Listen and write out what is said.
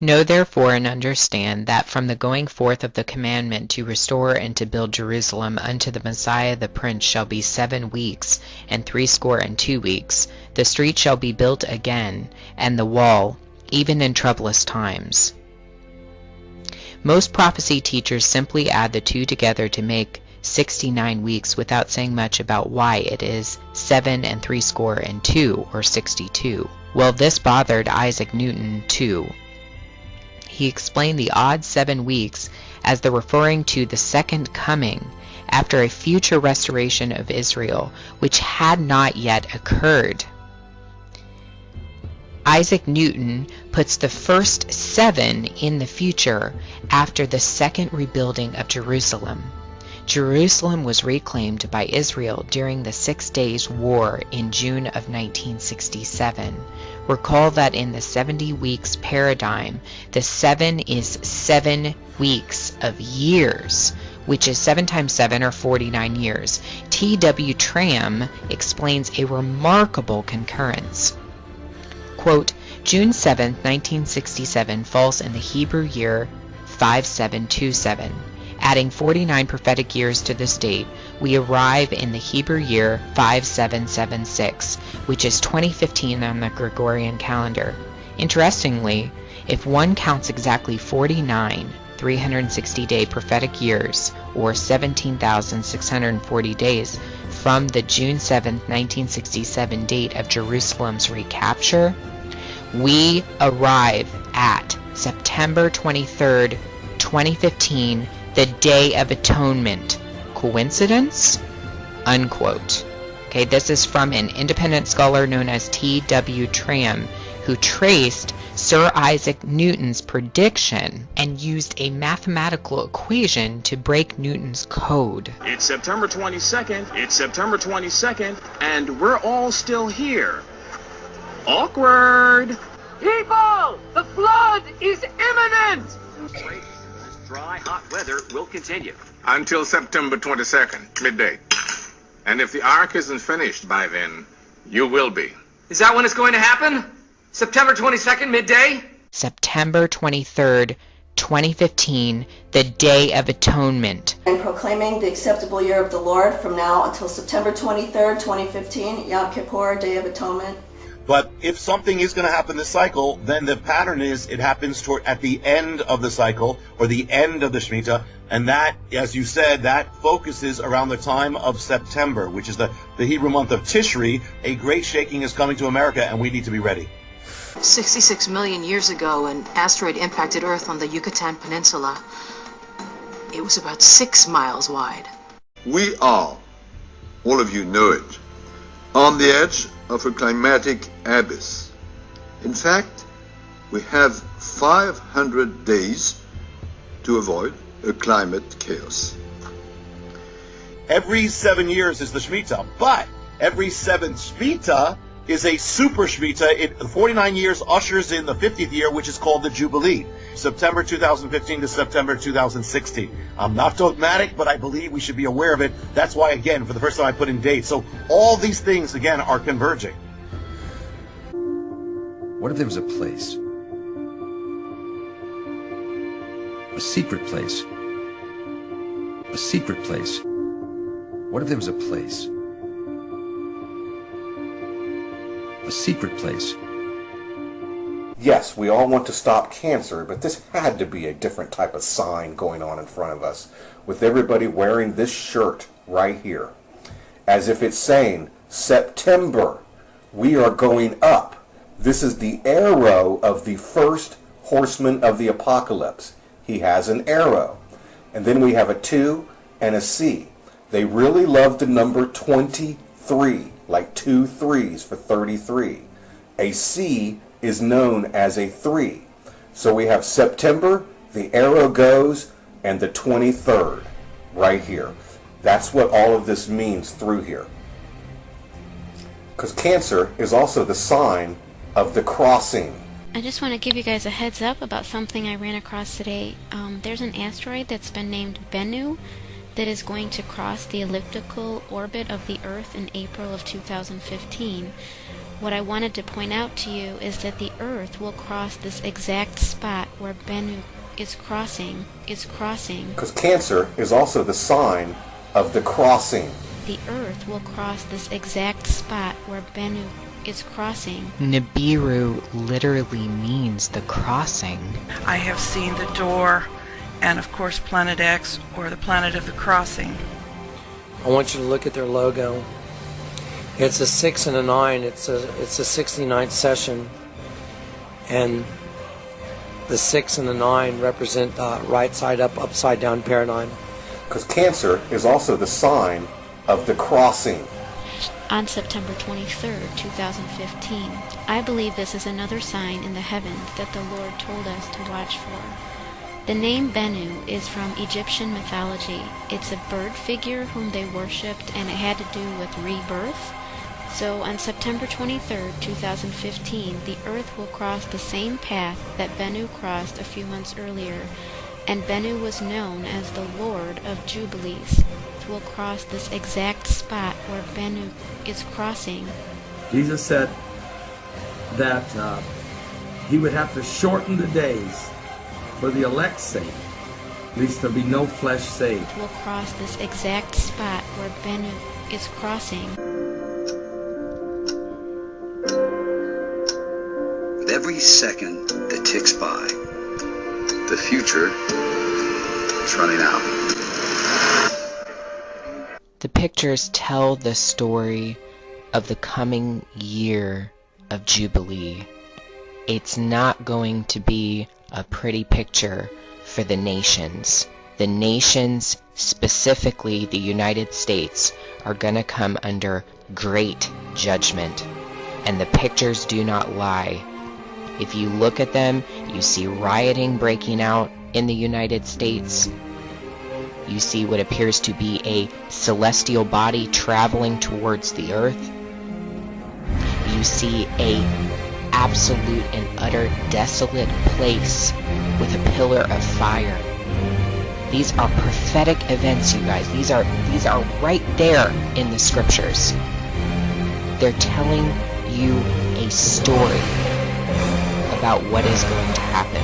Know therefore and understand that from the going forth of the commandment to restore and to build Jerusalem unto the Messiah the Prince shall be 7 weeks and 62 weeks. The street shall be built again, and the wall, even in troublous times. Most prophecy teachers simply add the two together to make 69 weeks without saying much about why it is 7 and 62. Well, this bothered Isaac Newton too. He explained the odd 7 weeks as the referring to the second coming after a future restoration of Israel, which had not yet occurred. Isaac Newton puts the first 7 in the future after the second rebuilding of Jerusalem. Jerusalem was reclaimed by Israel during the 6 Days War in June of 1967. Recall that in the 70 weeks paradigm, the 7 is 7 weeks of years, which is 7 times 7 or 49 years. T.W. Tram explains a remarkable concurrence. Quote, June 7, 1967 falls in the Hebrew year 5727. Adding 49 prophetic years to this date, we arrive in the Hebrew year 5776, which is 2015 on the Gregorian calendar. Interestingly, if one counts exactly 49 360-day prophetic years, or 17,640 days, from the June 7, 1967 date of Jerusalem's recapture, we arrive at September 23, 2015, the Day of Atonement. Coincidence? Unquote. Okay, this is from an independent scholar known as T.W. Tram, who traced Sir Isaac Newton's prediction and used a mathematical equation to break Newton's code. It's September 22nd, and we're all still here. Awkward! People! The flood is imminent! This dry, hot weather will continue until September 22nd, midday. And if the ark isn't finished by then, you will be. Is that when it's going to happen? September 22nd, midday? September 23rd, 2015, the Day of Atonement. And proclaiming the acceptable year of the Lord from now until September 23rd, 2015, Yom Kippur, Day of Atonement. But if something is going to happen this cycle, then the pattern is it happens at the end of the cycle or the end of the Shemitah. And that, as you said, that focuses around the time of September, which is the Hebrew month of Tishri. A great shaking is coming to America, and we need to be ready. 66 million years ago, an asteroid impacted Earth on the Yucatan Peninsula. It was about 6 miles wide. We are, all of you know it, on the edge of a climatic abyss. In fact, we have 500 days to avoid a climate chaos. Every 7 years is the Shemitah, but every 7th Shemitah is a super Shemitah. 49 years ushers in the 50th year, which is called the Jubilee. September 2015 to September 2016. I'm not dogmatic, but I believe we should be aware of it. That's why, again, for the first time I put in dates. So all these things, again, are converging. What if there was a place? A secret place. A secret place. What if there was a place? A secret place. Yes, we all want to stop cancer, but this had to be a different type of sign going on in front of us, with everybody wearing this shirt right here, as if it's saying, September, we are going up. This is the arrow of the first horseman of the apocalypse. He has an arrow. And then we have a 2 and a C. They really love the number 23, like 2 3s for 33. A C is known as a 3. So we have September, the arrow goes, and the 23rd right here. That's what all of this means through here. Because Cancer is also the sign of the crossing. I just want to give you guys a heads up about something I ran across today. There's an asteroid that's been named Bennu that is going to cross the elliptical orbit of the Earth in April of 2015. What I wanted to point out to you is that the earth will cross this exact spot where Bennu is crossing. Because Cancer is also the sign of the crossing. The earth will cross this exact spot where Bennu is crossing. Nibiru literally means the crossing. I have seen the door and of course Planet X, or the planet of the crossing. I want you to look at their logo. It's a 6 and a 9. It's a 69th session, and the 6 and the 9 represent right side up, upside down paradigm. Because Cancer is also the sign of the crossing. On September 23rd, 2015, I believe this is another sign in the heavens that the Lord told us to watch for. The name Bennu is from Egyptian mythology. It's a bird figure whom they worshipped, and it had to do with rebirth. So on September 23rd, 2015, the earth will cross the same path that Bennu crossed a few months earlier, and Bennu was known as the Lord of Jubilees. It will cross this exact spot where Bennu is crossing. Jesus said that he would have to shorten the days for the elect's sake, at least there'll be no flesh saved. Will cross this exact spot where Bennu is crossing. With every second that ticks by, the future is running out. The pictures tell the story of the coming year of Jubilee. It's not going to be a pretty picture for the nations. The nations, specifically the United States, are going to come under great judgment. And the pictures do not lie. If you look at them, you see rioting breaking out in the United States. You see what appears to be a celestial body traveling towards the earth. You see a absolute and utter desolate place with a pillar of fire. These are prophetic events, you guys. These are right there in the scriptures. They're telling you a story about what is going to happen